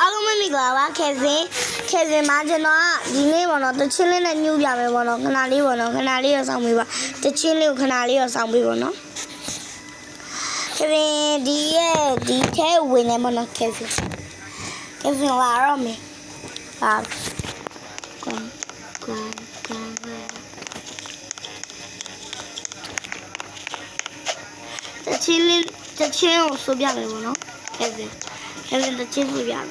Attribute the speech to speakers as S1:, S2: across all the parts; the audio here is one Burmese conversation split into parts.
S1: အားလုံးမင်္ဂလာပါခေဗင်မှာကျွန်တော်ကဒီနေ့ပေါ့နော်တချင်းလေးနဲ့ညှို့ပြမယ်ပေါ့နော်ခဏလေးပေါ့နော်ခဏလေးရဆောင်ပေးပါတချင်းလေးကိုခဏလေးရဆောင်ပေးပေါ့နော်ခေဗင်ဒီထဲဝင်နေပေါ့နော်ခေဗင်လာတော့မယ်ပါကွမ်တချင်းကိုဆိုပြမယ်ပေါ့နော်ခေဗင်တချင်းဆိုပြမယ်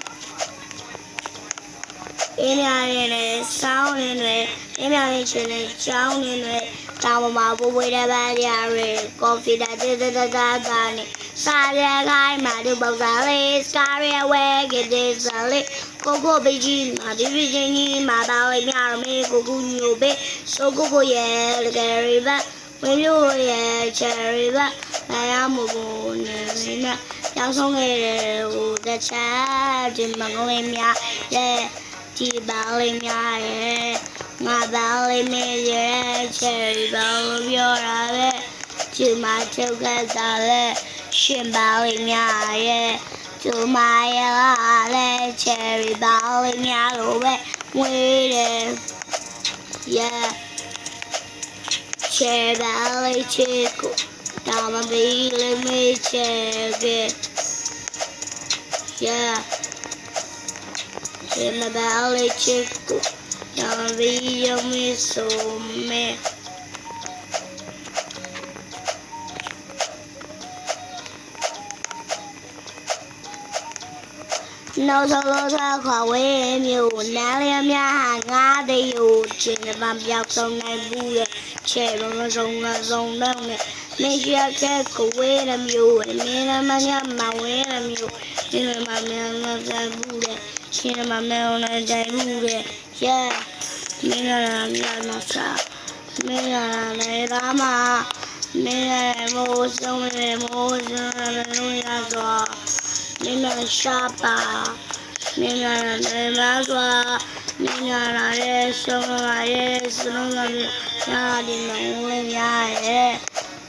S1: အင်းများနဲ့စောင်းနဲ့အင်းများနဲ့ချင်းနဲ့ချောင်းနဲ့တောင်မှာပူပွေးတဲ့ဘားရရဲကော်ဖီတာတနဲ့စားရခိုင်းမှာဒီပေါစားလေးစကားရဝဲကတဲ့စားလေးကိုဘေးကြီးမှာဒီပြင်းကြီးမှာတော့မြရမေကိုညိုဘေးဆိုကိုရဲ့လကရီဘာဝင်းမျိုးရဲ့ချယ်ရီဘာလာရမို့ဘူးနဲ့ကျောင်းဆုံးခဲ့တဲ့ဟိုတခြားဒီမကုန်းလေးများရဲ့ဒီပါလေးများရဲ့ငါပါလေးမင်းရဲ့ချယ်ရီဘာလို့ပြောတာလဲဒီမှာချုပ်ခဲ့တာလဲရှင်ပါလေးများရဲ့ဒီမှာရဲ့လဲချယ်ရီဘာလေးများလို့ပဲဝေးတယ် yeah ချယ်ပါလေးချစ်ကိုတောင်မဘီလေးမေးချယ်ခဲ့ yeah in the valley chico down the yummy so me no solo ta khỏa quê nhiều ná liêm nha ngá đây dù chuyện là làm dọc sông này vui trẻ bằng sông đông này nên chia cái cổ quê làm nhiều nên là mà nhắm mà quê làm nhiều nên là mà mình ra vui đấy xin mà mèo này chạy vui đấy yeah mình là làm nó sao mình là này đó mà mình là mua sông này mua sông này nuôi ra rồi mình là sapa mình là này má rồi mình là này sông này sông này nhà đi nông lên nhà ấy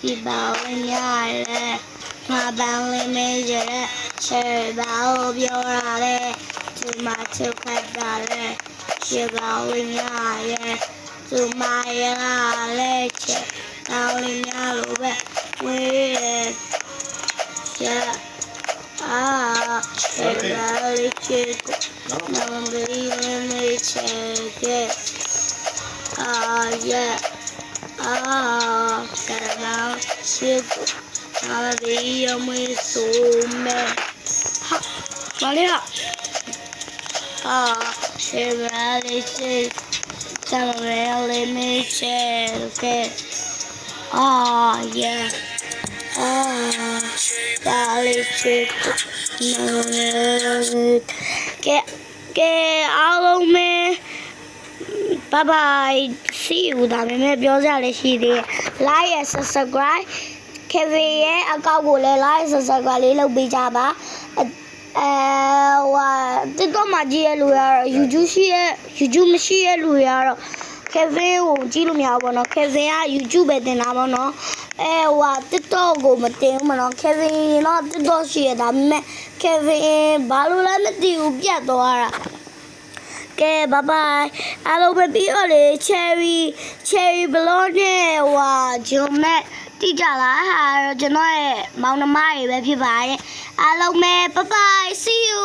S1: đi bảo lên nhà ấy mà bán lên mấy giờ đấy chơi bảo biểu ra đấy từ mà chơi khách ra đấy chơi bảo lên nhà ấy từ mà ra đấy chơi bảo lên nhà luôn vậy quê chơi chơi chơi nằm đi lên mấy chơi yeah cái nào chơi nào đi mới xuống mẹ vào đi ạ chơi ra đi chơi sao mẹ lên mấy chơi okay yeah Dali chơi cái alo me bye bye see you da meပြောကြလေရှိသေး like and subscribe Kevin ရဲ့အကောင့်ကိုလည်း like subscribe လေးလုပ်ပေးကြပါဟို TikTok မှာကြည့်ရလို့ရ YouTube မရှိရလို့ရတော့ Kevin ကိုကြည့်လို့မရဘူးပေါ့နော် Kevin က YouTube ပဲတင်တာပေါ့နော်TikTok ကိုမတင်ဘူးမနော် Kevin တော့ TikTok ရှိရဒါပေမဲ့ Kevin ဘာလို့လဲမသိဘူးပြတ်သွားတာကဲ bye bye အားလုံးပဲပြီးတော့လေ cherry block နဲ့ကျွန်တော်နဲ့တိကြလားဟာကျွန်တော်ရဲ့မောင်နှမတွေပဲဖြစ်ပါတယ်အားလုံးပဲ bye bye see you